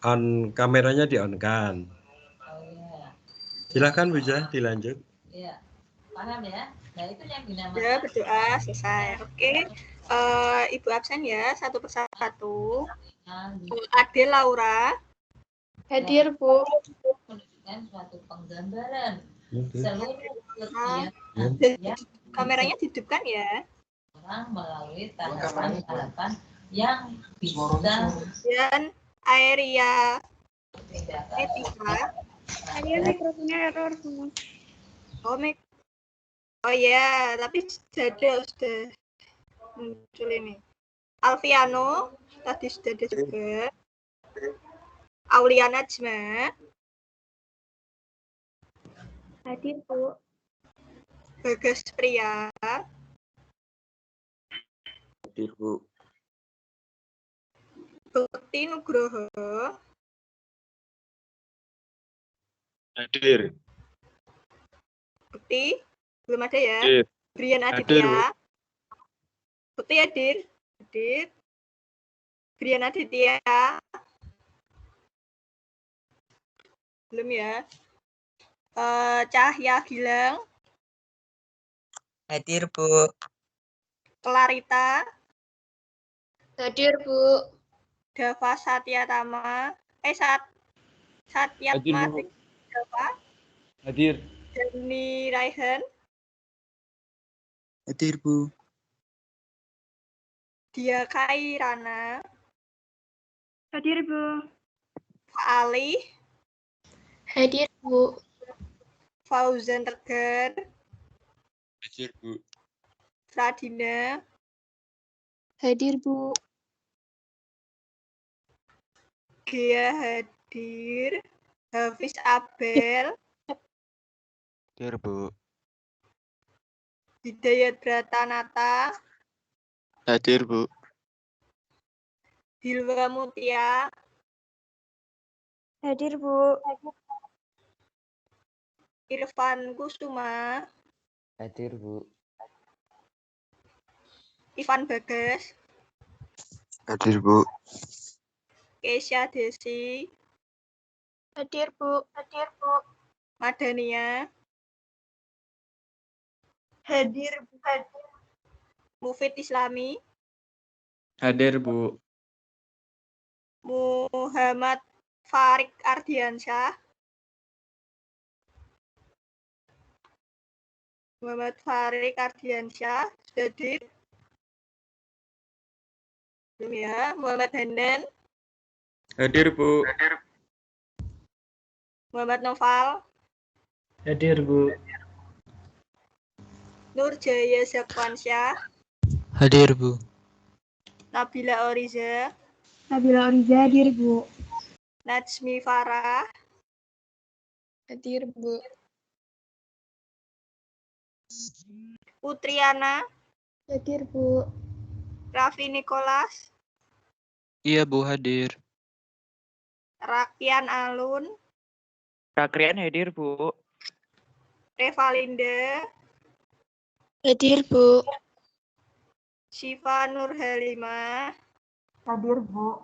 on kameranya di-on-kan. Oh iya. Silakan Bu Ja, dilanjut. Iya. Paham ya? Nah, itu yang dinamakan. Ya, berdoa selesai. Oke. Ibu absen ya, satu persatu. Ade Laura. Hadir, Bu. Menunjukkan suatu penggambaran seluruh Dan yang kameranya dihidupkan ya. orang melalui tahapan-tahapan yang bisa Dan Aeria tindakan. Etika. Hadir, mikrofonnya error semua. Oh ya, tapi sudah muncul ini. Alfiano tadi sudah ada juga. Auliana Jma. Hadir, Bu. Bagas Pria. Hadir, Bu. Bekti Nugroho. Hadir. Bekti belum ada ya. Hadir. Brian Hadir, Aditya. Bekti hadir. Hadir. Brian Aditya. Belum ya. Cahya Gilang. Hadir, Bu. Clarita. Hadir, Bu. Dava Satyatama. Satyatma. Dava. Hadir. Dani Raihan. Hadir, Bu. Dia Kairana. Hadir, Bu. Pak Ali. Hadir, Bu. Fauzan Tegar. Hadir, Bu. Fradina. Hadir, Bu. Gia hadir. Hafiz Abel. Hadir, Bu. Hidayat Bratanata. Hadir, Bu. Hilwa Mutia. Hadir, Bu. Irfan Kusuma. Hadir, Bu. Ivan Bagas. Hadir, Bu. Keisha Desi. Hadir, Bu. Hadir, Bu. Madania. Hadir, Bu. Mufid Islami. Hadir, Bu. Muhammad Farik Ardiansyah. Muhammad Farik Ardiansyah sudah hadir. Belum ya. Muhammad Hanan. Hadir, Bu. Muhammad Noval. Hadir, Bu. Nur Jaya Zakwansyah. Hadir, Bu. Nabila Oriza. Nabila Oriza hadir, Bu. Najmi Farah. Hadir, Bu. Putriana. Hadir, Bu. Raffi Nicholas. Iya, Bu, hadir. Rakian Alun. Rakrian hadir, Bu. Revalinda. Hadir, Bu. Syifa Nur Halimah. Hadir, Bu.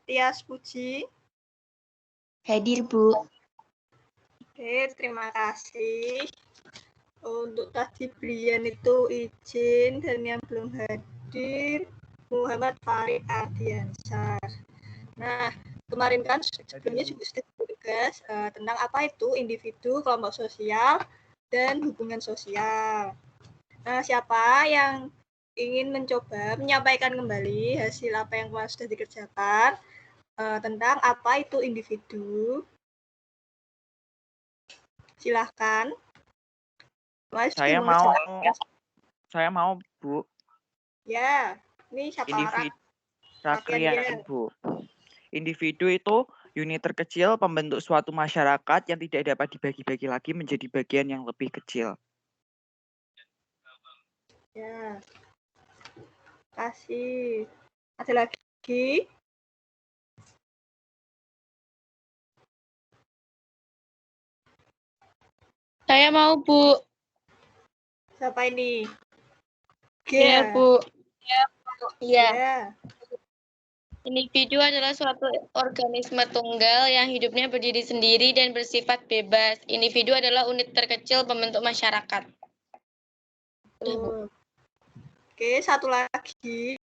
Tias Puji. Hadir, Bu. Oke, terima kasih. Untuk tadi Brian itu izin dan yang belum hadir Muhammad Farid Ardiansyah. Nah, kemarin kan sebelumnya juga sudah tugas tentang apa itu individu, kelompok sosial, dan hubungan sosial. Nah, siapa yang ingin mencoba menyampaikan kembali hasil apa yang kemarin sudah dikerjakan tentang apa itu individu? Silahkan. Saya mau, Bu. Ya, ini siapa orang? Rakrian, Bu. Individu itu unit terkecil pembentuk suatu masyarakat yang tidak dapat dibagi-bagi lagi menjadi bagian yang lebih kecil. Ya. Kasih. Ada lagi? Saya mau, Bu. Siapa ini? Iya, Bu. Iya. Ya. Individu adalah suatu organisme tunggal yang hidupnya berdiri sendiri dan bersifat bebas. Individu adalah unit terkecil pembentuk masyarakat. Oke, satu lagi.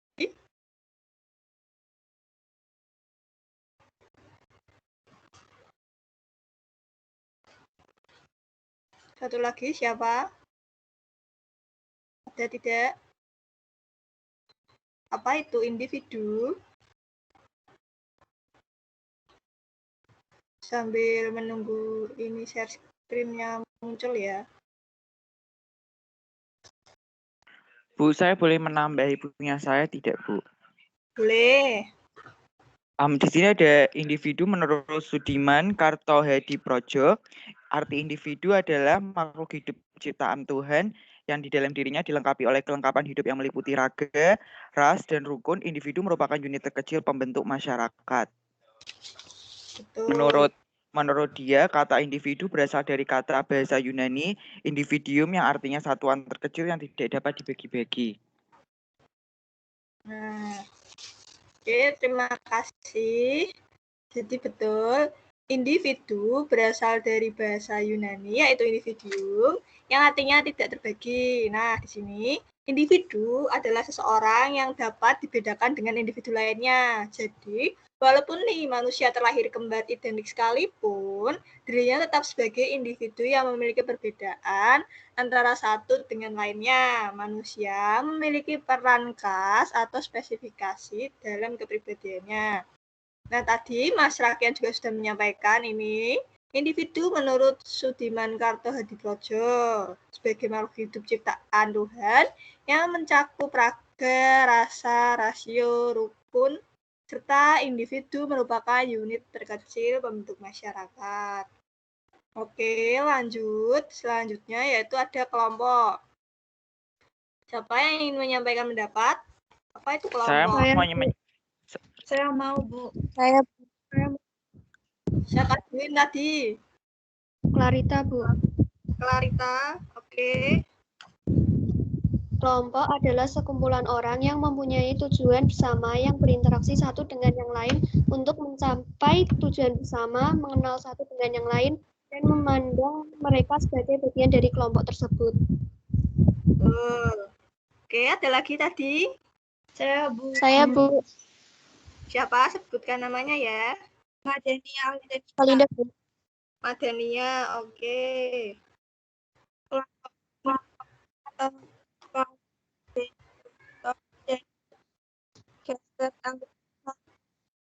Satu lagi siapa? Ada tidak? Apa itu individu? Sambil menunggu ini share screen-nya muncul ya. Bu, saya boleh menambahi punya saya tidak, Bu? Boleh. Di sini ada individu menurut Sudiman Kartohediprodjo. Arti individu adalah makhluk hidup ciptaan Tuhan yang di dalam dirinya dilengkapi oleh kelengkapan hidup yang meliputi raga, ras, dan rukun. Individu merupakan unit terkecil pembentuk masyarakat. Betul. Menurut dia, kata individu berasal dari kata bahasa Yunani individuum yang artinya satuan terkecil yang tidak dapat dibagi-bagi. Nah, oke, terima kasih. Jadi betul, individu berasal dari bahasa Yunani yaitu individuum yang artinya tidak terbagi. Nah, di sini individu adalah seseorang yang dapat dibedakan dengan individu lainnya. Jadi, walaupun nih manusia terlahir kembar identik sekalipun, dirinya tetap sebagai individu yang memiliki perbedaan antara satu dengan lainnya. Manusia memiliki peran khas atau spesifikasi dalam kepribadiannya. Nah, tadi Mas Rakyat juga sudah menyampaikan ini. Individu menurut Sudiman Kartohediprodjo sebagai makhluk hidup ciptaan Tuhan yang mencakup raga, rasa, rasio, rukun, serta individu merupakan unit terkecil pembentuk masyarakat. Oke, lanjut. Selanjutnya yaitu ada kelompok. Siapa yang ingin menyampaikan pendapat? Apa itu kelompok? Saya mau, Bu. Siapa duluin tadi? Clarita, Bu. Clarita, oke. Kelompok adalah sekumpulan orang yang mempunyai tujuan bersama yang berinteraksi satu dengan yang lain untuk mencapai tujuan bersama, mengenal satu dengan yang lain, dan memandang mereka sebagai bagian dari kelompok tersebut. Oke, ada lagi tadi? Saya, Bu. Saya, Bu. Siapa? Sebutkan namanya ya. Madania. Palinda, Bu. Madania, oke.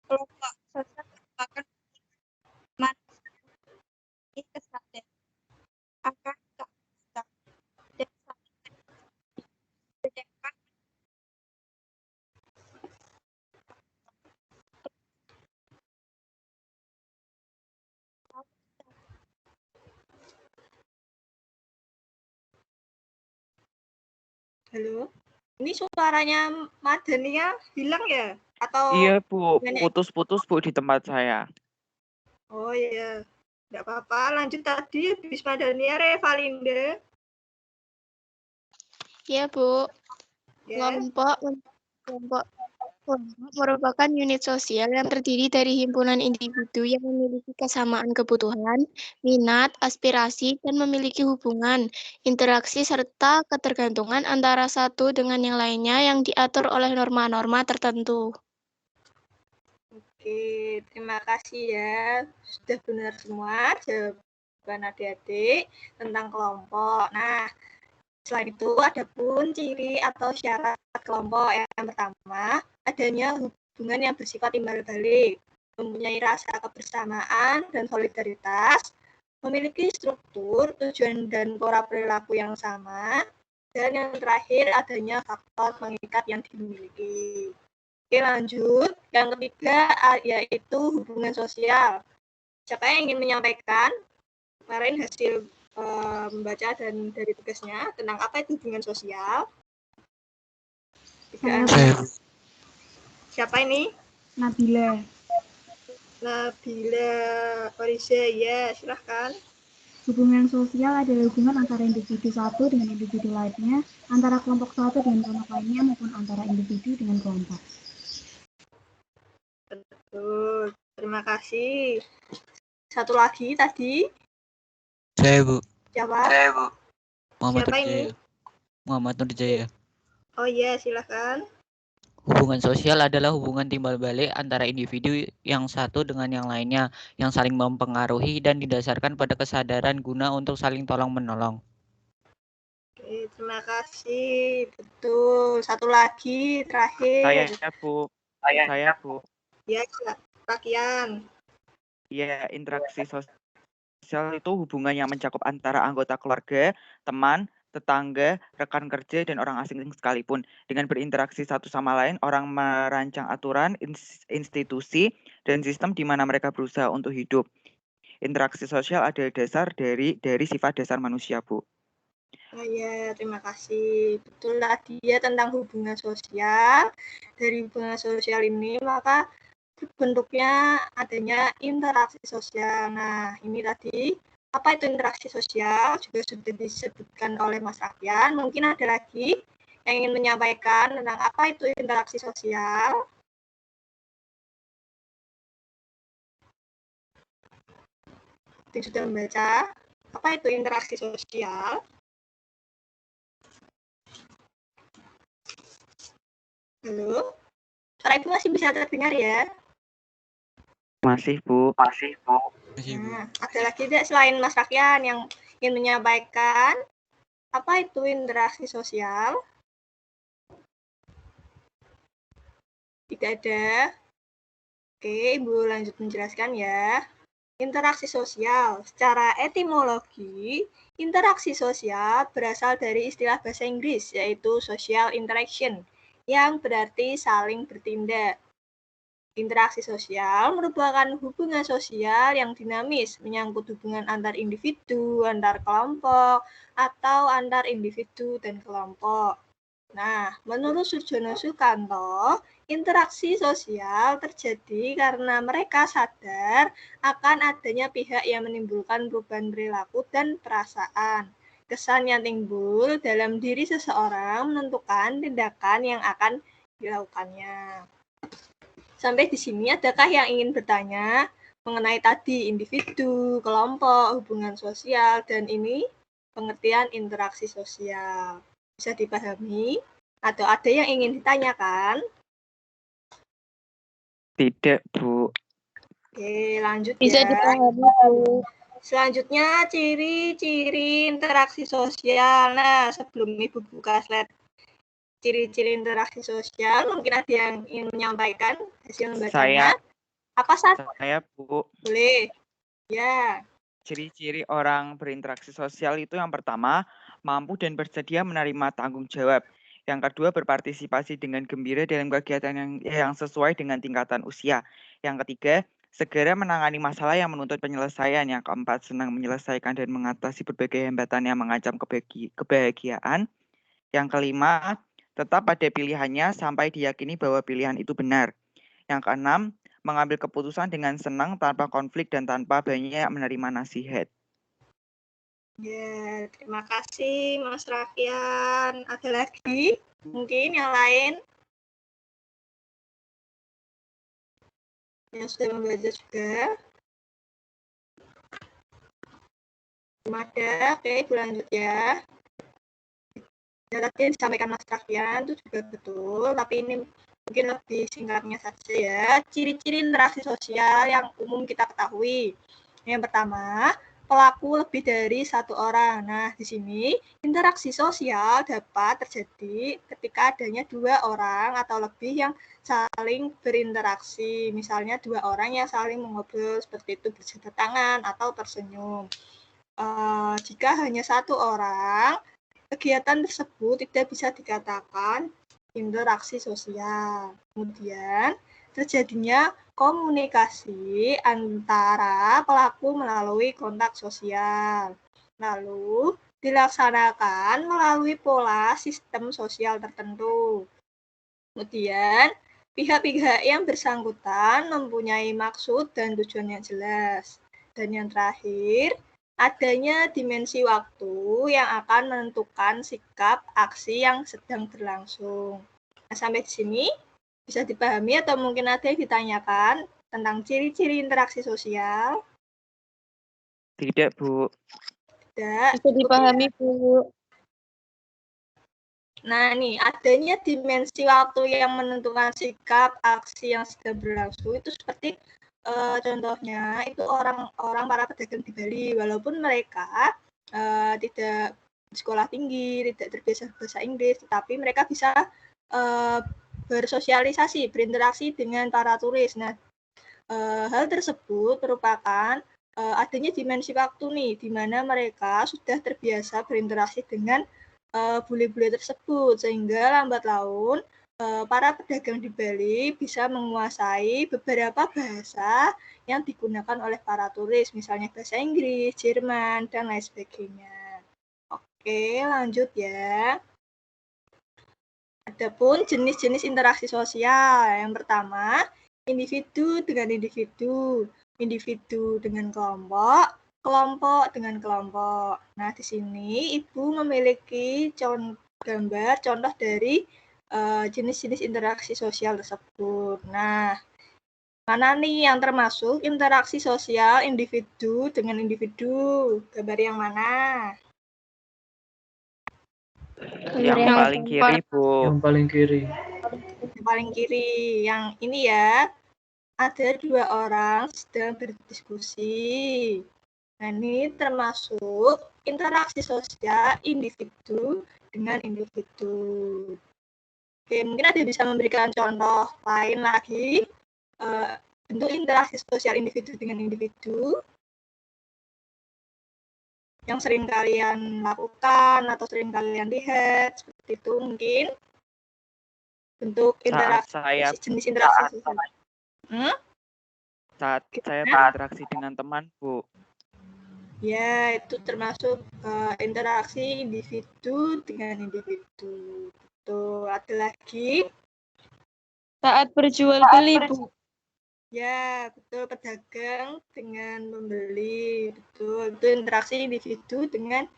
Kelompok sosial merupakan manusia kesadaran akan keadilan dan sedangkan Halo? Ini suaranya Madania hilang ya? Atau Iya, Bu. Putus-putus, Bu, di tempat saya. Oh iya. Enggak apa-apa. Lanjut tadi habis Madania, Revalinda. Iya, Bu. Ya. Kelompok merupakan unit sosial yang terdiri dari himpunan individu yang memiliki kesamaan kebutuhan, minat, aspirasi, dan memiliki hubungan, interaksi, serta ketergantungan antara satu dengan yang lainnya yang diatur oleh norma-norma tertentu. Oke, terima kasih ya. Sudah benar semua jawaban adik-adik tentang kelompok. Nah, selain itu ada pun ciri atau syarat kelompok. Yang pertama, adanya hubungan yang bersifat timbal balik, mempunyai rasa kebersamaan dan solidaritas, memiliki struktur, tujuan, dan pola perilaku yang sama, dan yang terakhir adanya faktor pengikat yang dimiliki. Oke, lanjut. Yang ketiga yaitu hubungan sosial. Siapa yang ingin menyampaikan kemarin hasil membaca dan dari tugasnya tentang apa itu hubungan sosial? Siapa ini? Nabila. Nabila Fariza, ya silahkan. Hubungan sosial adalah hubungan antara individu satu dengan individu lainnya, antara kelompok satu dengan kelompok lainnya, maupun antara individu dengan kelompok. Betul. Terima kasih. Satu lagi tadi. Saya, Bu. Siapa? Muhammad Siapa ini? Nurjaya. Muhammad Nurjaya. Oh iya, silakan. Hubungan sosial adalah hubungan timbal balik antara individu yang satu dengan yang lainnya, yang saling mempengaruhi dan didasarkan pada kesadaran guna untuk saling tolong-menolong. Oke, terima kasih. Betul. Satu lagi, terakhir. Saya, Bu. Ya, Rakian. Ya, interaksi sosial itu hubungan yang mencakup antara anggota keluarga, teman, tetangga, rekan kerja, dan orang asing sekalipun. Dengan berinteraksi satu sama lain, orang merancang aturan, institusi, dan sistem di mana mereka berusaha untuk hidup. Interaksi sosial adalah dasar dari sifat dasar manusia, Bu. Oh ya, terima kasih. Betul tadi ya tentang hubungan sosial. Dari hubungan sosial ini, maka bentuknya adanya interaksi sosial. Nah, ini tadi, apa itu interaksi sosial? Juga sudah disebutkan oleh Mas Rafian. Mungkin ada lagi yang ingin menyampaikan tentang apa itu interaksi sosial. Yang sudah membaca, apa itu interaksi sosial? Halo? Suara Ibu masih bisa terdengar ya? Masih, Bu. Masih, Bu. Nah, ada lagi tidak selain Mas Rakian yang ingin menyampaikan apa itu interaksi sosial? Tidak ada. Oke, Ibu lanjut menjelaskan ya. Interaksi sosial. Secara etimologi, interaksi sosial berasal dari istilah bahasa Inggris, yaitu social interaction, yang berarti saling bertindak. Interaksi sosial merupakan hubungan sosial yang dinamis, menyangkut hubungan antar individu, antar kelompok, atau antar individu dan kelompok. Nah, menurut Surjono Sukanto, interaksi sosial terjadi karena mereka sadar akan adanya pihak yang menimbulkan perubahan perilaku dan perasaan. Kesan yang timbul dalam diri seseorang menentukan tindakan yang akan dilakukannya. Sampai di sini, adakah yang ingin bertanya mengenai tadi individu, kelompok, hubungan sosial, dan ini pengertian interaksi sosial? Bisa dipahami? Atau ada yang ingin ditanyakan? Tidak, Bu. Oke, lanjut Bisa ya. dipahami, Bu. Selanjutnya, ciri-ciri interaksi sosial. Nah, sebelum Ibu buka slide ciri-ciri interaksi sosial, mungkin ada yang ingin menyampaikan hasil membacanya. Apa saja? Saya, Bu. Boleh. Ya. Ciri-ciri orang berinteraksi sosial itu yang pertama, mampu dan bersedia menerima tanggung jawab. Yang kedua, berpartisipasi dengan gembira dalam kegiatan yang sesuai dengan tingkatan usia. Yang ketiga, segera menangani masalah yang menuntut penyelesaian. Yang keempat, senang menyelesaikan dan mengatasi berbagai hambatan yang mengancam kebahagiaan. Yang kelima, tetap pada pilihannya sampai diyakini bahwa pilihan itu benar. Yang keenam, mengambil keputusan dengan senang tanpa konflik dan tanpa banyak menerima nasihat. Ya, terima kasih Mas Rafian. Ada lagi mungkin yang lain yang sudah membaca juga? Belum ada. Oke, Ibu lanjut ya. Ya, tadi yang disampaikan Mas Rafian itu juga betul, tapi ini mungkin lebih singkatnya saja ya. Ciri-ciri interaksi sosial yang umum kita ketahui. Yang pertama, pelaku lebih dari satu orang. Nah, di sini interaksi sosial dapat terjadi ketika adanya dua orang atau lebih yang saling berinteraksi. Misalnya dua orang yang saling mengobrol seperti itu, berjabat tangan atau tersenyum. Jika hanya satu orang, kegiatan tersebut tidak bisa dikatakan interaksi sosial. Kemudian, terjadinya komunikasi antara pelaku melalui kontak sosial. Lalu, dilaksanakan melalui pola sistem sosial tertentu. Kemudian, pihak-pihak yang bersangkutan mempunyai maksud dan tujuan yang jelas. Dan yang terakhir, adanya dimensi waktu yang akan menentukan sikap aksi yang sedang berlangsung. Nah, sampai di sini bisa dipahami atau mungkin ada yang ditanyakan tentang ciri-ciri interaksi sosial? Tidak, Bu. Tidak. Bisa dipahami, Bu. Nah, nih, adanya dimensi waktu yang menentukan sikap, aksi yang sedang berlangsung itu seperti contohnya itu orang-orang para pedagang di Bali, walaupun mereka tidak sekolah tinggi, tidak terbiasa bahasa Inggris, tetapi mereka bisa bersosialisasi, berinteraksi dengan para turis. Nah, hal tersebut merupakan adanya dimensi waktu nih, di mana mereka sudah terbiasa berinteraksi dengan bule-bule tersebut, sehingga lambat laun para pedagang di Bali bisa menguasai beberapa bahasa yang digunakan oleh para turis, misalnya bahasa Inggris, Jerman, dan lain sebagainya. Oke, lanjut ya. Adapun jenis-jenis interaksi sosial. Yang pertama, individu dengan individu, individu dengan kelompok, kelompok dengan kelompok. Nah, di sini Ibu memiliki gambar contoh dari jenis-jenis interaksi sosial tersebut. Nah, mana nih yang termasuk interaksi sosial individu dengan individu? Gambar yang mana? Yang paling kiri, Bu. Yang paling kiri. Yang paling kiri. Yang ini ya. Ada dua orang sedang berdiskusi. Nah, ini termasuk interaksi sosial individu dengan individu. Oke, mungkin ada bisa memberikan contoh lain lagi bentuk interaksi sosial individu dengan individu yang sering kalian lakukan atau sering kalian lihat, seperti itu mungkin bentuk interaksi jenis interaksi sosial. Saat saya berinteraksi dengan teman, Bu. Ya, itu termasuk interaksi individu dengan individu. Betul. Ada lagi? Saat berjual beli, Bu. Ya, betul. Pedagang dengan membeli. Betul. Itu interaksi individu dengan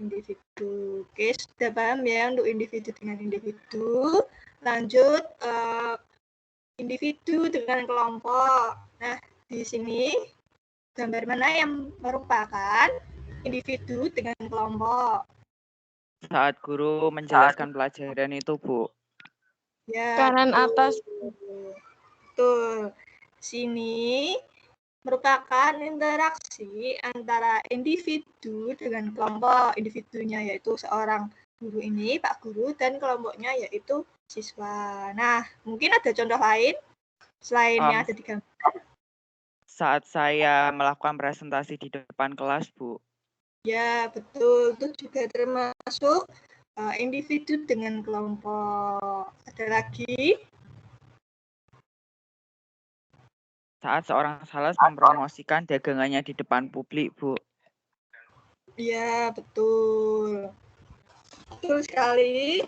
individu. Oke, sudah paham ya untuk individu dengan individu. Lanjut, individu dengan kelompok. Nah, di sini gambar mana yang merupakan individu dengan kelompok? Saat guru menjelaskan pelajaran itu, Bu. Ya, Kanan betul. atas. Betul. Sini merupakan interaksi antara individu dengan kelompok. Individunya yaitu seorang guru ini, Pak Guru, dan kelompoknya yaitu siswa. Nah, mungkin ada contoh lain selain yang ada di gambar. Saat saya melakukan presentasi di depan kelas, Bu. Ya, betul. Itu juga termasuk individu dengan kelompok. Ada lagi? Saat seorang sales mempromosikan dagangannya di depan publik, Bu. Iya, betul. Betul sekali.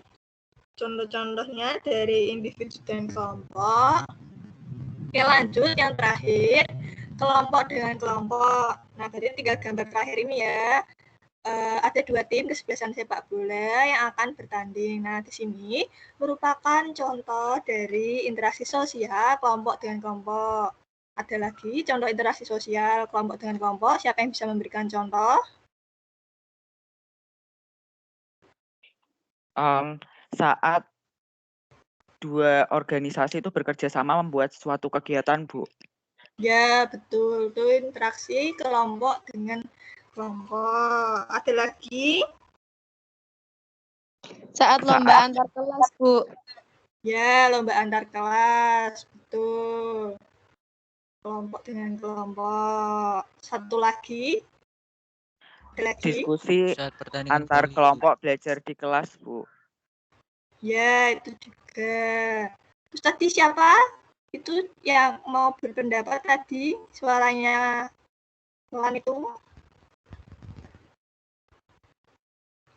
Contoh-contohnya dari individu dan kelompok. Oke, lanjut. Yang terakhir, kelompok dengan kelompok. Nah, berarti 3 gambar terakhir ini ya. Ada 2 tim kesebelasan sepak bola yang akan bertanding. Nah, di sini merupakan contoh dari interaksi sosial kelompok dengan kelompok. Ada lagi contoh interaksi sosial kelompok dengan kelompok. Siapa yang bisa memberikan contoh? Saat 2 organisasi itu bekerja sama membuat suatu kegiatan, Bu. Ya, betul. Itu interaksi kelompok dengan kelompok. Ada lagi? Saat lomba antar kelas, Bu. Ya, lomba antar kelas. Betul. Kelompok dengan kelompok. Satu lagi? Ada lagi? Diskusi antar kelompok belajar di kelas, Bu. Ya, itu juga. Terus tadi siapa? Itu yang mau berpendapat tadi, suaranya pelan itu.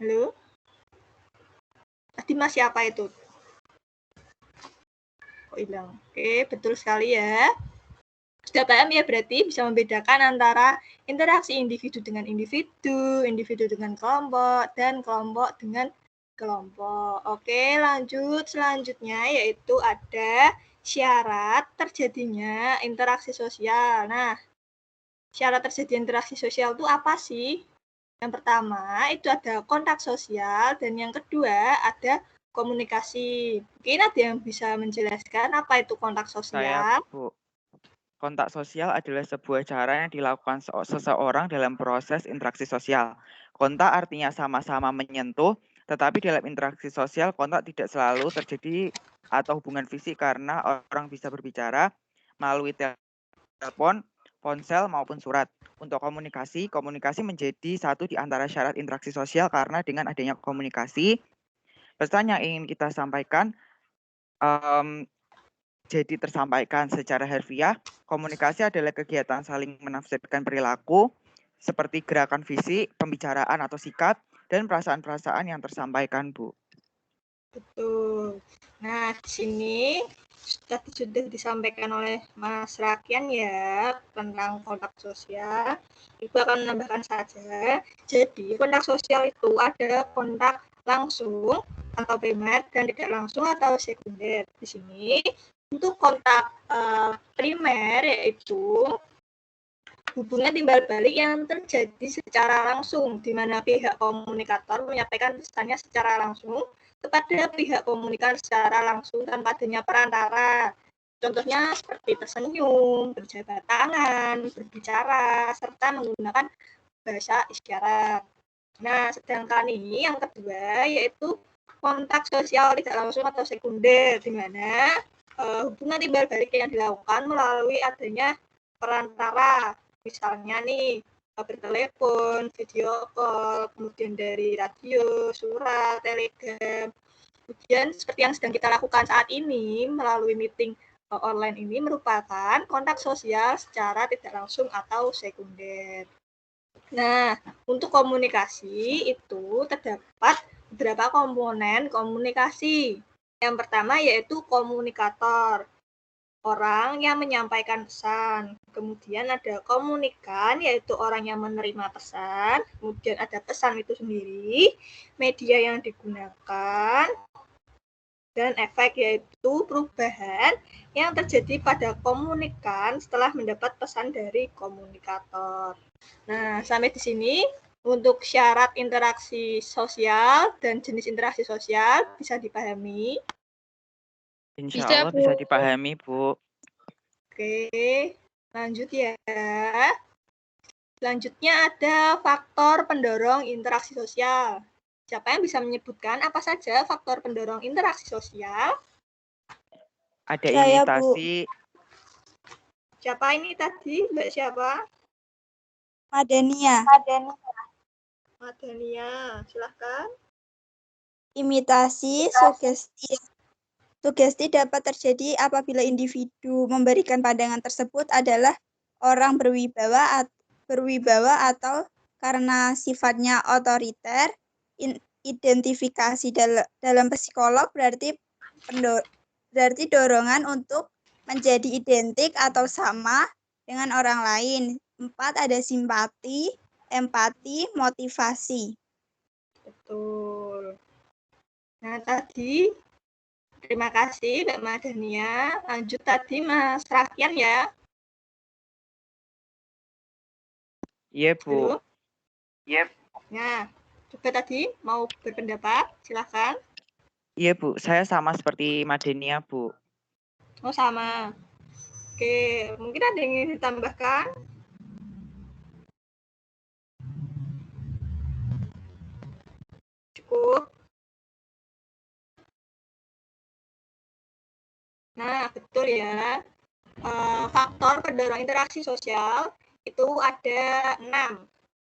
Halo? Tadi Mas siapa itu? Kok hilang? Oke, betul sekali ya. Sudah paham ya, berarti bisa membedakan antara interaksi individu dengan individu, individu dengan kelompok, dan kelompok dengan kelompok. Oke, lanjut. Selanjutnya yaitu ada syarat terjadinya interaksi sosial. Nah, syarat terjadi interaksi sosial itu apa sih? Yang pertama itu ada kontak sosial dan yang kedua ada komunikasi. Mungkin ada yang bisa menjelaskan apa itu kontak Saya, sosial? Bu. Kontak sosial adalah sebuah cara yang dilakukan seseorang dalam proses interaksi sosial. Kontak artinya sama-sama menyentuh, tetapi dalam interaksi sosial kontak tidak selalu terjadi atau hubungan fisik karena orang bisa berbicara melalui telepon, ponsel, maupun surat. Untuk komunikasi, komunikasi menjadi satu di antara syarat interaksi sosial karena dengan adanya komunikasi, pesan yang ingin kita sampaikan jadi tersampaikan secara harfiah. Komunikasi adalah kegiatan saling menafsirkan perilaku seperti gerakan fisik, pembicaraan atau sikap, dan perasaan-perasaan yang tersampaikan, Bu. Betul. Nah, di sini sudah disampaikan oleh Mas Rakian ya tentang kontak sosial. Ibu akan menambahkan saja. Jadi, kontak sosial itu ada kontak langsung atau primer dan tidak langsung atau sekunder. Di sini untuk kontak primer yaitu hubungan timbal balik yang terjadi secara langsung, di mana pihak komunikator menyampaikan pesannya secara langsung kepada pihak komunikan secara langsung tanpa adanya perantara. Contohnya seperti tersenyum, berjabat tangan, berbicara, serta menggunakan bahasa isyarat. Nah, sedangkan ini yang kedua yaitu kontak sosial tidak langsung atau sekunder, di mana hubungan timbal balik yang dilakukan melalui adanya perantara. Misalnya nih, bertelepon, video call, kemudian dari radio, surat, telegram. Kemudian seperti yang sedang kita lakukan saat ini melalui meeting online ini merupakan kontak sosial secara tidak langsung atau sekunder. Nah, untuk komunikasi itu terdapat beberapa komponen komunikasi. Yang pertama yaitu komunikator, orang yang menyampaikan pesan. Kemudian ada komunikan, yaitu orang yang menerima pesan. Kemudian ada pesan itu sendiri, media yang digunakan, dan efek yaitu perubahan yang terjadi pada komunikan setelah mendapat pesan dari komunikator. Nah, sampai di sini untuk syarat interaksi sosial dan jenis interaksi sosial bisa dipahami. Insya Allah bisa dipahami, Bu. Oke, lanjut ya. Selanjutnya ada faktor pendorong interaksi sosial. Siapa yang bisa menyebutkan apa saja faktor pendorong interaksi sosial? Ada Saya, imitasi. Siapa ini tadi? Mbak siapa? Madania. Madania, silahkan. Imitasi, sugesti. Sugesti dapat terjadi apabila individu memberikan pandangan tersebut adalah orang berwibawa atau karena sifatnya otoriter. Identifikasi dalam psikolog berarti dorongan untuk menjadi identik atau sama dengan orang lain. 4 ada simpati, empati, motivasi. Betul. Nah, tadi terima kasih Mbak Madania. Lanjut tadi Mas Rakian ya. Iya, Bu. Yep. Nah, coba tadi mau berpendapat, silahkan. Iya, Bu. Saya sama seperti Madania, Bu. Oh, sama. Oke, mungkin ada yang ingin ditambahkan? Cukup. Nah, betul ya. Faktor pendorong interaksi sosial itu ada 6.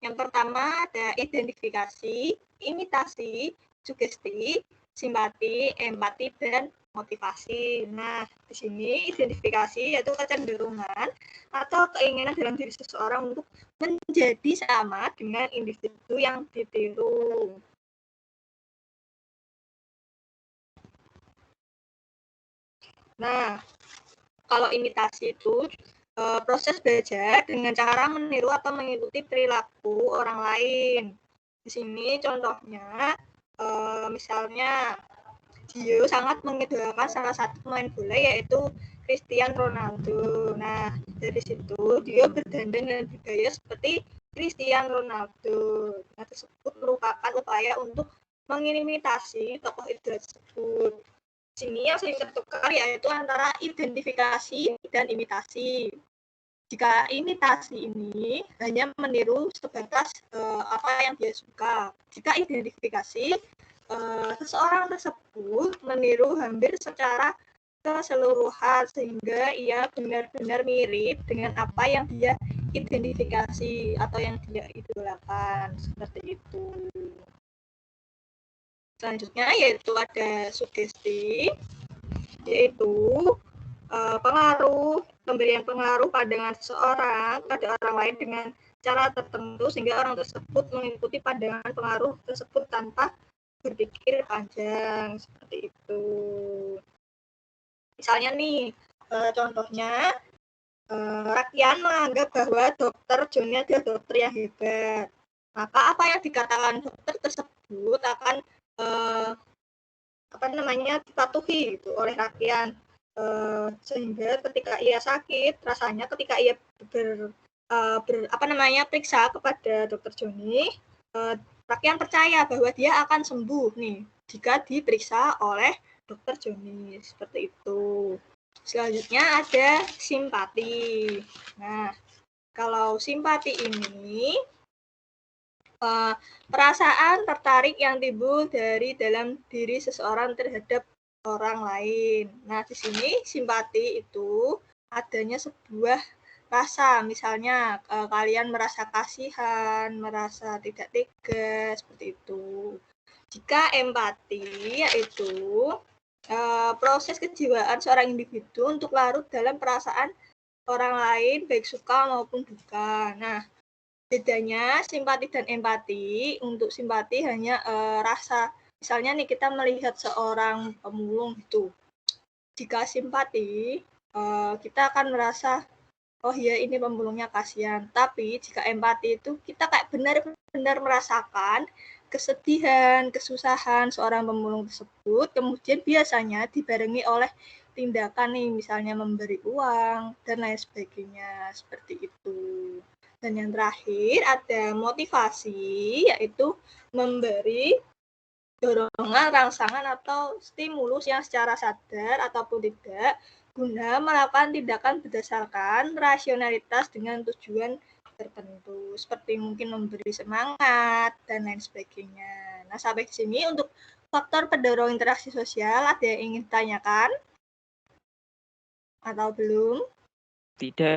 Yang pertama ada identifikasi, imitasi, sugesti, simpati, empati, dan motivasi. Nah, di sini identifikasi yaitu kecenderungan atau keinginan dalam diri seseorang untuk menjadi sama dengan individu yang ditiru. Nah, kalau imitasi itu proses belajar dengan cara meniru atau mengikuti perilaku orang lain. Di sini contohnya, misalnya Lazio sangat mengidolakan salah satu pemain bola yaitu Cristiano Ronaldo. Nah, dari situ dia berdandan dan bergaya seperti Cristiano Ronaldo. Nah, tersebut merupakan upaya untuk mengimitasi tokoh idola tersebut. Sini yang sering tertukar yaitu antara identifikasi dan imitasi. Jika imitasi ini hanya meniru sebatas apa yang dia suka. Jika identifikasi, seseorang tersebut meniru hampir secara keseluruhan sehingga ia benar-benar mirip dengan apa yang dia identifikasi atau yang dia idolakan, seperti itu. Selanjutnya yaitu ada sugesti, yaitu pemberian pengaruh pandangan seseorang pada orang lain dengan cara tertentu sehingga orang tersebut mengikuti pandangan pengaruh tersebut tanpa berpikir panjang, seperti itu. Misalnya nih, contohnya Rakyat menganggap bahwa Dr. Joni adalah dokter yang hebat. Maka apa yang dikatakan dokter tersebut akan dipatuhi gitu oleh rakyat. Sehingga ketika ia sakit, rasanya ketika ia periksa kepada Dr. Joni, rakyat percaya bahwa dia akan sembuh nih jika diperiksa oleh Dr. Joni, seperti itu. Selanjutnya ada simpati. Nah, kalau simpati ini perasaan tertarik yang timbul dari dalam diri seseorang terhadap orang lain. Nah, di sini simpati itu adanya sebuah rasa, misalnya kalian merasa kasihan, merasa tidak tega, seperti itu. Jika empati yaitu proses kejiwaan seorang individu untuk larut dalam perasaan orang lain, baik suka maupun duka. Nah, bedanya simpati dan empati, untuk simpati hanya rasa. Misalnya nih kita melihat seorang pemulung itu. Jika simpati, kita akan merasa, oh iya ini pemulungnya kasihan. Tapi jika empati itu kita kayak benar-benar merasakan kesedihan, kesusahan seorang pemulung tersebut, kemudian biasanya dibarengi oleh tindakan nih, misalnya memberi uang, dan lain sebagainya, seperti itu. Dan yang terakhir ada motivasi, yaitu memberi dorongan, rangsangan, atau stimulus yang secara sadar ataupun tidak, guna melakukan tindakan berdasarkan rasionalitas dengan tujuan tertentu, seperti mungkin memberi semangat, dan lain sebagainya. Nah, sampai di sini untuk faktor pendorong interaksi sosial, ada yang ingin ditanyakan? Atau belum? Tidak,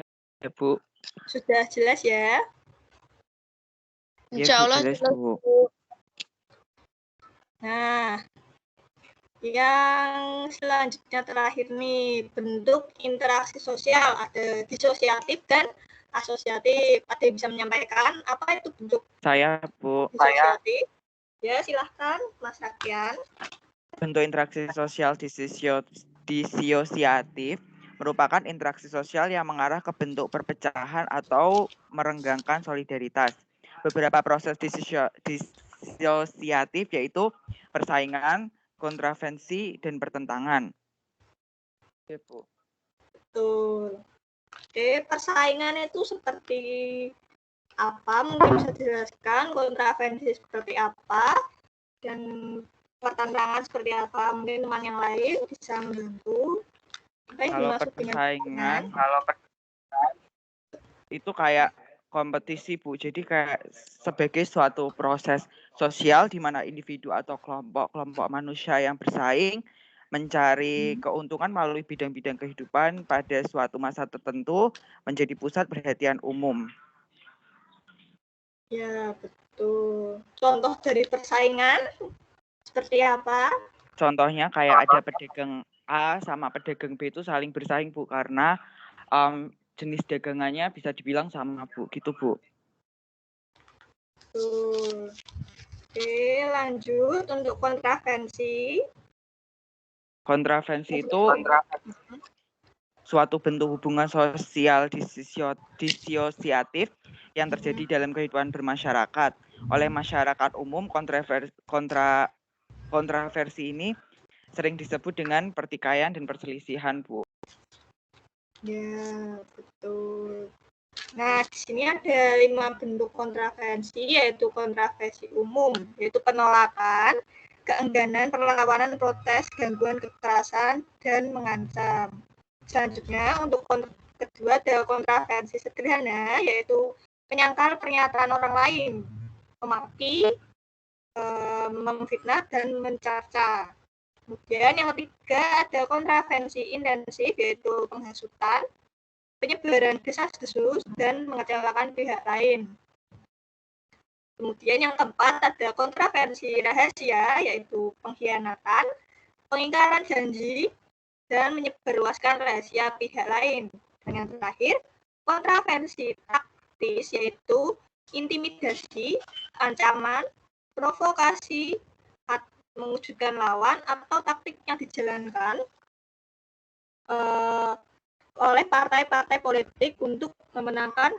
Bu. Sudah jelas ya? Insya Allah jelas, jelas, Bu. Nah, yang selanjutnya terakhir nih, bentuk interaksi sosial, ada disosiatif dan asosiatif. Ada yang bisa menyampaikan apa itu bentuk Saya, Bu. disosiatif? Ya, silahkan Mas Rakian. Bentuk interaksi sosial disosiatif merupakan interaksi sosial yang mengarah ke bentuk perpecahan atau merenggangkan solidaritas. Beberapa proses disosiatif yaitu persaingan, kontravensi, dan pertentangan. Betul. Oke, persaingan itu seperti apa? Mungkin bisa dijelaskan, kontravensi seperti apa, dan pertentangan seperti apa? Mungkin teman yang lain bisa membantu. Kalau persaingan, itu kayak kompetisi, Bu. Jadi kayak sebagai suatu proses sosial di mana individu atau kelompok manusia yang bersaing mencari keuntungan melalui bidang-bidang kehidupan pada suatu masa tertentu menjadi pusat perhatian umum. Ya, betul. Contoh dari persaingan seperti apa? Contohnya kayak ada pedagang A sama pedagang B itu saling bersaing, Bu, karena jenis dagangannya bisa dibilang sama, Bu. Gitu, Bu. Betul. Oke, lanjut untuk kontravensi. Kontravensi itu suatu bentuk hubungan sosial disosiatif yang terjadi dalam kehidupan bermasyarakat. Oleh masyarakat umum, kontraversi ini sering disebut dengan pertikaian dan perselisihan, Bu. Ya, betul. Nah, di sini ada 5 bentuk kontravensi, yaitu kontravensi umum, yaitu penolakan, keengganan, perlawanan, protes, gangguan, kekerasan, dan mengancam. Selanjutnya, untuk kedua ada kontravensi sederhana, yaitu menyangkal pernyataan orang lain, memaki, memfitnah, dan mencerca. Kemudian yang ketiga ada kontravensi intensif, yaitu penghasutan, penyebaran desas-desus, dan mengecewakan pihak lain. Kemudian yang keempat ada kontravensi rahasia, yaitu pengkhianatan, pengingkaran janji, dan menyebarluaskan rahasia pihak lain. Dan yang terakhir, kontravensi taktis, yaitu intimidasi, ancaman, provokasi, mewujudkan lawan, atau taktik yang dijalankan oleh partai-partai politik untuk memenangkan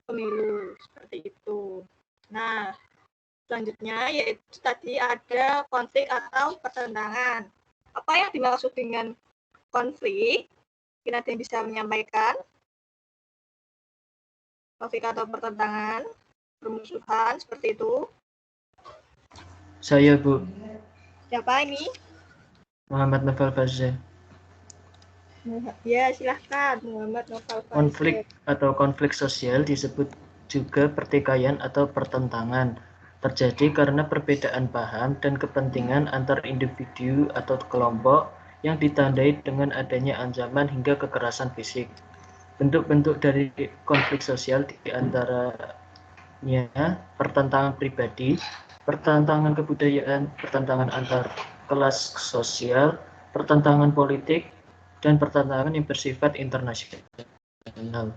pemilu, seperti itu. Nah, selanjutnya yaitu tadi ada konflik atau pertentangan. Apa yang dimaksud dengan konflik? Mungkin ada yang bisa menyampaikan? Konflik atau pertentangan, permusuhan, seperti itu. Saya, Bu. Siapa ini? Muhammad Novel Basir. Ya, silahkan Muhammad Novel Basir. Konflik atau konflik sosial disebut juga pertikaian atau pertentangan. Terjadi karena perbedaan paham dan kepentingan antar individu atau kelompok yang ditandai dengan adanya ancaman hingga kekerasan fisik. Bentuk-bentuk dari konflik sosial diantaranya pertentangan pribadi, pertentangan kebudayaan, pertentangan antar kelas sosial, pertentangan politik, dan pertentangan yang bersifat internasional.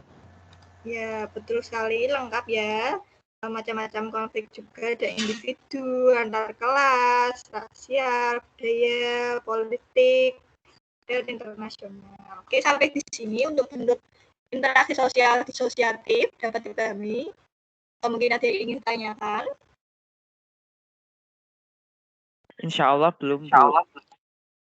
Ya, betul sekali, lengkap ya. Macam-macam konflik juga, ada individu, antar kelas, rasial, budaya, politik, dan internasional. Oke, sampai di sini untuk bentuk interaksi sosial disosiatif dapat dipahami. Mungkin ada yang ingin tanyakan? Insya Allah belum, Bu.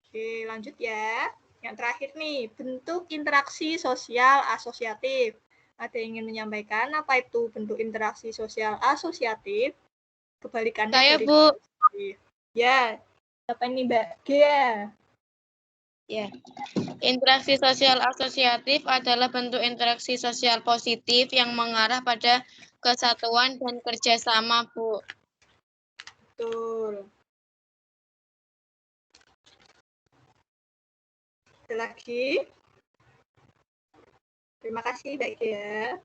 Oke, lanjut ya. Yang terakhir nih, bentuk interaksi sosial asosiatif. Ada yang ingin menyampaikan apa itu bentuk interaksi sosial asosiatif? Kebalikannya Saya, dari Bu. Ya, apa ini Mbak Gia? Ya. Interaksi sosial asosiatif adalah bentuk interaksi sosial positif yang mengarah pada kesatuan dan kerjasama, Bu. Betul. Ada lagi? Terima kasih Mbak Gia.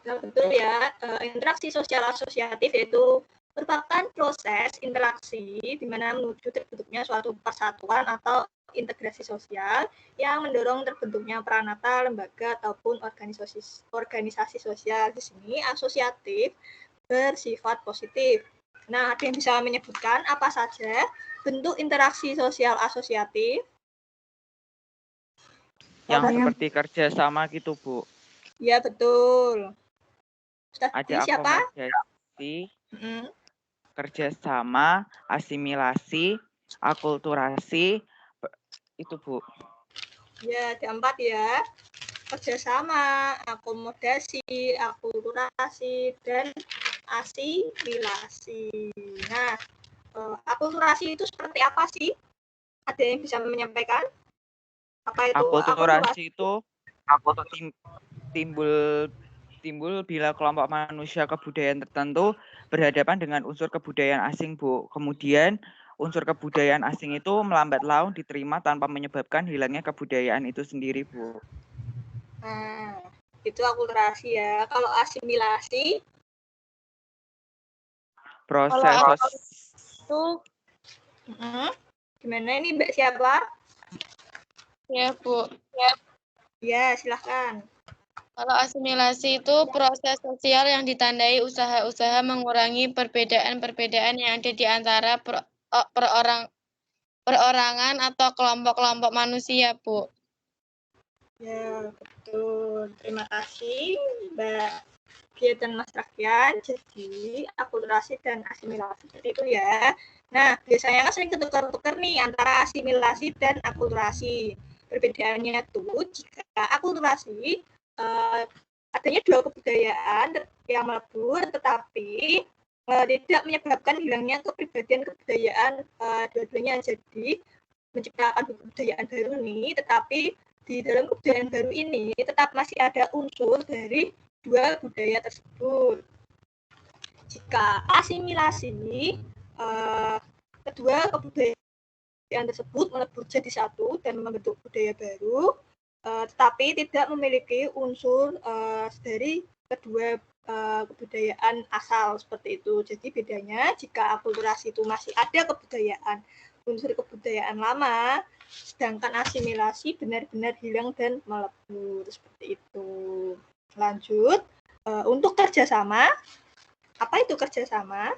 Nah, betul ya, interaksi sosial asosiatif yaitu merupakan proses interaksi di mana menuju terbentuknya suatu persatuan atau integrasi sosial yang mendorong terbentuknya peranata, lembaga, ataupun organisasi sosial. Di sini asosiatif bersifat positif. Nah, ada yang bisa menyebutkan apa saja bentuk interaksi sosial asosiatif? Yang seperti kerjasama gitu, Bu. Ya, betul. Ada siapa? akomodasi, kerjasama, asimilasi, akulturasi, itu, Bu. Ya, ada 4 ya. Kerjasama, akomodasi, akulturasi, dan asimilasi. Nah, akulturasi itu seperti apa sih? Ada yang bisa menyampaikan? Apa itu akulturasi? Itu timbul bila kelompok manusia kebudayaan tertentu berhadapan dengan unsur kebudayaan asing, Bu. Kemudian unsur kebudayaan asing itu melambat laun diterima tanpa menyebabkan hilangnya kebudayaan itu sendiri, Bu. Nah, itu akulturasi ya. Kalau asimilasi? Proses itu gimana ini Mbak siapa? Ya, Bu. Ya, silahkan. Kalau asimilasi itu proses sosial yang ditandai usaha-usaha mengurangi perbedaan-perbedaan yang ada di antara perorangan atau kelompok-kelompok manusia, Bu. Ya, betul. Terima kasih, Mbak kegiatan masyarakat, jadi akulturasi dan asimilasi seperti itu ya. Nah, biasanya kan sering ketukar-tukar nih antara asimilasi dan akulturasi. Perbedaannya tuh jika akulturasi adanya dua kebudayaan yang melebur, tetapi tidak menyebabkan hilangnya kepribadian kebudayaan dua-duanya. Jadi menciptakan kebudayaan baru nih, tetapi di dalam kebudayaan baru ini tetap masih ada unsur dari dua budaya tersebut. Jika asimilasi, kedua kebudayaan tersebut melebur jadi satu dan membentuk budaya baru, tetapi tidak memiliki unsur dari kedua kebudayaan asal seperti itu. Jadi bedanya jika akulturasi itu masih ada kebudayaan, unsur kebudayaan lama, sedangkan asimilasi benar-benar hilang dan melebur seperti itu. Lanjut, untuk kerjasama, apa itu kerjasama?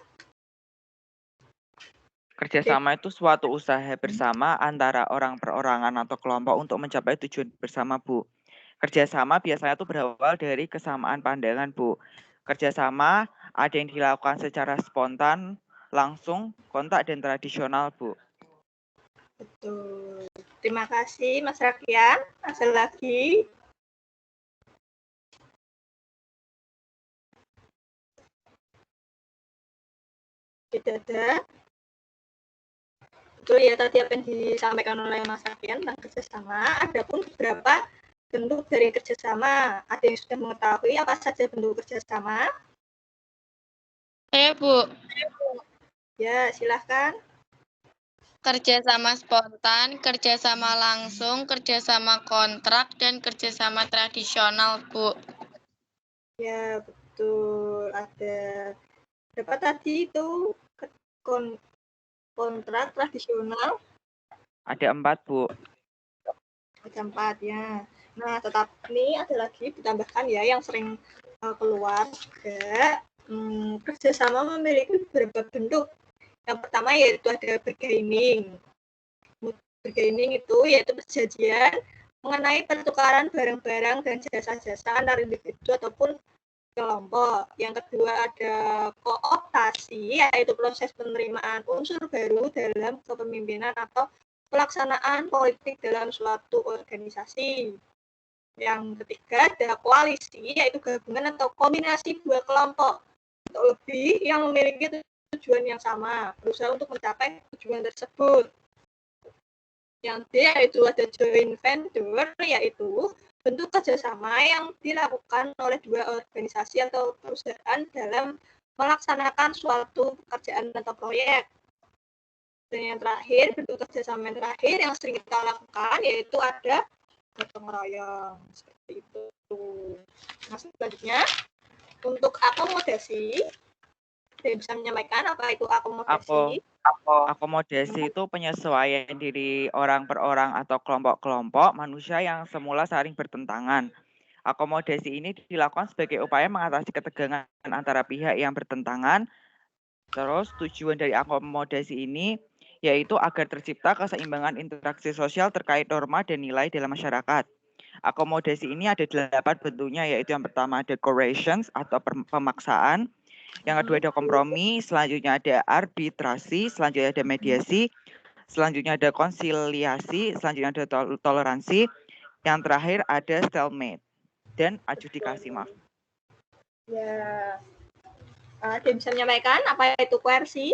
Kerjasama itu suatu usaha bersama antara orang perorangan atau kelompok untuk mencapai tujuan bersama, Bu. Kerjasama biasanya itu berawal dari kesamaan pandangan, Bu. Kerjasama ada yang dilakukan secara spontan, langsung, kontak, dan tradisional, Bu. Betul. Terima kasih, Mas Rakian. Ada lagi? Tidak ada. Betul ya, tadi apa yang disampaikan oleh Mas Rakian tentang kerjasama. Adapun beberapa bentuk dari kerjasama. Ada yang sudah mengetahui apa saja bentuk kerjasama? Saya, Bu. Ya, silahkan. Kerjasama spontan, kerjasama langsung, kerjasama kontrak, dan kerjasama tradisional, Bu. Ya, betul. Ada berapa tadi itu kontrak tradisional? Ada 4, Bu. Ada 4 ya. Nah, tetapi ada lagi ditambahkan ya yang sering keluar juga. Kerjasama memiliki beberapa bentuk. Yang pertama yaitu ada bargaining. Bargaining itu yaitu perjanjian mengenai pertukaran barang-barang dan jasa-jasa antar individu ataupun kelompok. Yang kedua ada kooptasi, yaitu proses penerimaan unsur baru dalam kepemimpinan atau pelaksanaan politik dalam suatu organisasi. Yang ketiga ada koalisi, yaitu gabungan atau kombinasi dua kelompok atau lebih yang memiliki tujuan yang sama, berusaha untuk mencapai tujuan tersebut. Yang D yaitu ada joint venture, yaitu bentuk kerjasama yang dilakukan oleh dua organisasi atau perusahaan dalam melaksanakan suatu pekerjaan atau proyek. Dan yang terakhir, bentuk kerjasama yang terakhir yang sering kita lakukan yaitu ada gotong royong, seperti itu. Nah, selanjutnya untuk akomodasi, saya bisa menyampaikan apa itu akomodasi. Akomodasi itu penyesuaian diri orang per orang atau kelompok-kelompok manusia yang semula saling bertentangan. Akomodasi ini dilakukan sebagai upaya mengatasi ketegangan antara pihak yang bertentangan. Terus tujuan dari akomodasi ini yaitu agar tercipta keseimbangan interaksi sosial terkait norma dan nilai dalam masyarakat. Akomodasi ini ada 8 bentuknya, yaitu yang pertama ada coercions atau pemaksaan, yang kedua ada kompromi, selanjutnya ada arbitrasi, selanjutnya ada mediasi, selanjutnya ada konsiliasi, selanjutnya ada toleransi, yang terakhir ada stalemate dan adjudikasi, maaf. Ya, dia bisa menyampaikan apa itu koersi?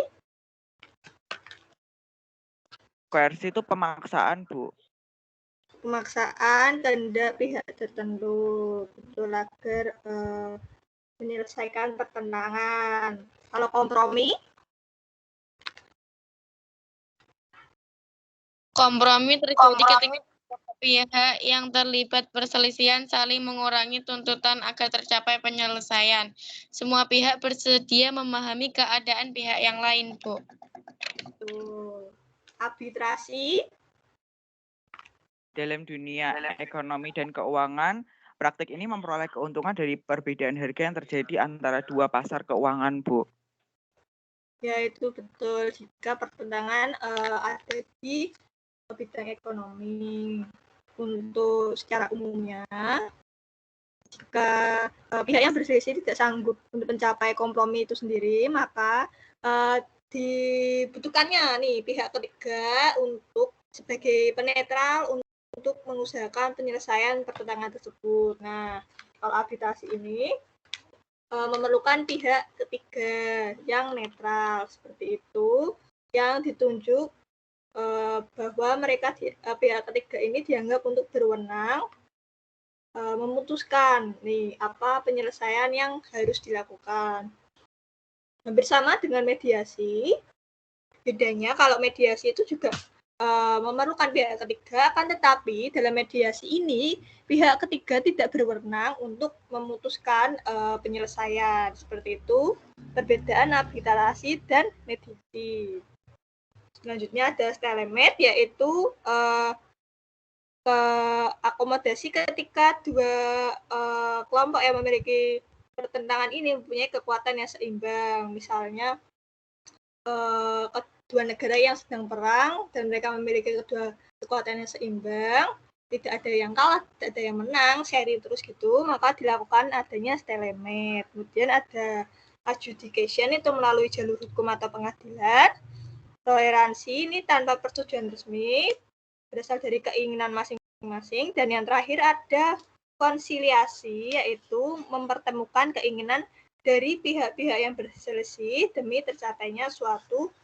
Koersi itu pemaksaan, Bu. Pemaksaan kehendak pihak tertentu, betul, agar menyelesaikan pertentangan. Kalau kompromi? Kompromi terjadi ketika pihak yang terlibat perselisihan saling mengurangi tuntutan agar tercapai penyelesaian. Semua pihak bersedia memahami keadaan pihak yang lain, Bu. Betul. Arbitrasi? Dalam dunia ekonomi dan keuangan, praktik ini memperoleh keuntungan dari perbedaan harga yang terjadi antara dua pasar keuangan, Bu. Ya, itu betul. Jika pertentangan ada di bidang ekonomi. Untuk secara umumnya, jika pihak yang berselisih tidak sanggup untuk mencapai kompromi itu sendiri, maka dibutuhkannya nih pihak ketiga untuk sebagai penetral untuk mengusahakan penyelesaian pertentangan tersebut. Nah, kalau arbitrasi ini memerlukan pihak ketiga yang netral seperti itu, yang ditunjuk bahwa mereka pihak ketiga ini dianggap untuk berwenang memutuskan nih apa penyelesaian yang harus dilakukan. Hampir sama dengan mediasi, bedanya kalau mediasi itu juga memerlukan pihak ketiga, akan tetapi dalam mediasi ini pihak ketiga tidak berwenang untuk memutuskan penyelesaian. Seperti itu perbedaan arbitrasi dan mediasi. Selanjutnya ada stalemate, yaitu akomodasi ketika dua kelompok yang memiliki pertentangan ini mempunyai kekuatan yang seimbang. Misalnya kedua negara yang sedang perang dan mereka memiliki kedua kekuatan yang seimbang, tidak ada yang kalah, tidak ada yang menang, seri terus gitu, maka dilakukan adanya stalemate. Kemudian ada adjudication, itu melalui jalur hukum atau pengadilan. Toleransi ini tanpa persetujuan resmi, berasal dari keinginan masing-masing. Dan yang terakhir ada konsiliasi, yaitu mempertemukan keinginan dari pihak-pihak yang berselisih demi tercapainya suatu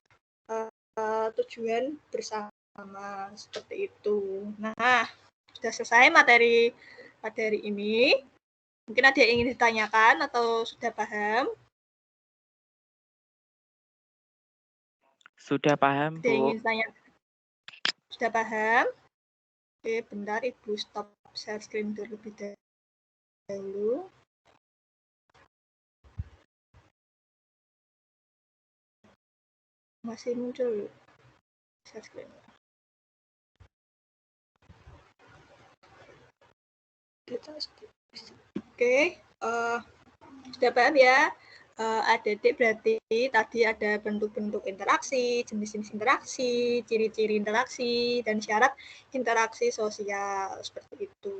tujuan bersama, seperti itu. Nah, sudah selesai materi ini. Mungkin ada yang ingin ditanyakan atau sudah paham? Sudah paham, Bu. Ada yang ingin ditanyakan? Sudah paham? Oke, bentar Ibu stop share screen terlebih dahulu. Masih muncul share screen. Oke, sudah paham ya? ADD berarti tadi ada bentuk-bentuk interaksi, jenis-jenis interaksi, ciri-ciri interaksi, dan syarat interaksi sosial, seperti itu.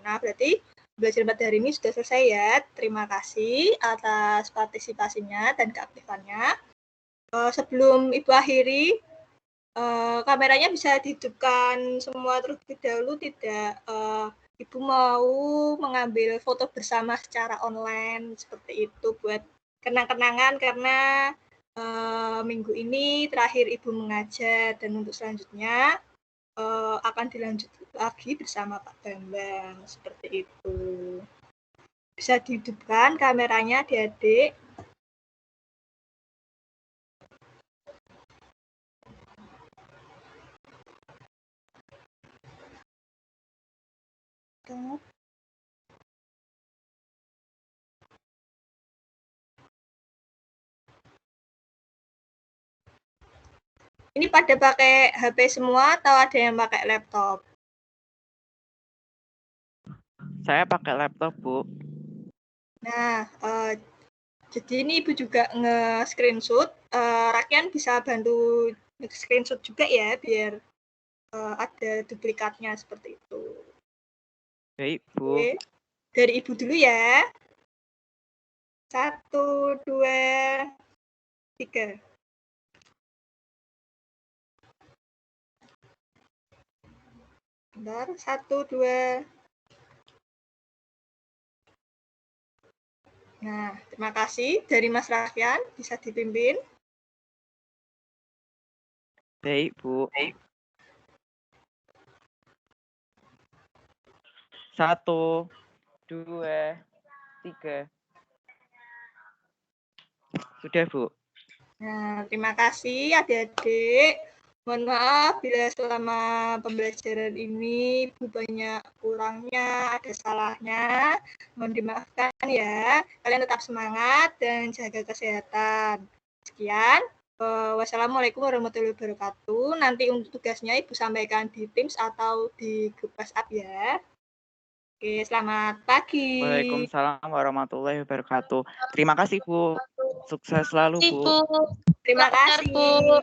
Nah, berarti belajar pada hari ini sudah selesai ya. Terima kasih atas partisipasinya dan keaktifannya. Sebelum Ibu akhiri, kameranya bisa dihidupkan semua terlebih dahulu, tidak? Ibu mau mengambil foto bersama secara online, seperti itu, buat kenang-kenangan, karena minggu ini terakhir Ibu mengajar, dan untuk selanjutnya akan dilanjut lagi bersama Pak Bambang, seperti itu. Bisa dihidupkan kameranya, adik-adik. Ini pada pakai HP semua atau ada yang pakai laptop? Saya pakai laptop, Bu. Nah, jadi ini Ibu juga nge-screenshot. Rakyat bisa bantu nge-screenshot juga ya, biar ada duplikatnya, seperti itu. Baik, Bu. Oke. Dari Ibu dulu ya. 1, 2, 3. Bentar, 1, 2. Nah, terima kasih. Dari Mas Rafyan, bisa dipimpin. Baik, Bu. 1, 2, 3. Sudah, Bu. Nah, terima kasih adik-adik. Mohon maaf bila selama pembelajaran ini Ibu banyak kurangnya, ada salahnya. Mohon dimaafkan ya. Kalian tetap semangat dan jaga kesehatan. Sekian. Wassalamualaikum warahmatullahi wabarakatuh. Nanti untuk tugasnya Ibu sampaikan di Teams atau di grup WhatsApp ya. Oke, selamat pagi. Waalaikumsalam warahmatullahi wabarakatuh. Terima kasih, Bu. Sukses selalu, Bu. Terima kasih.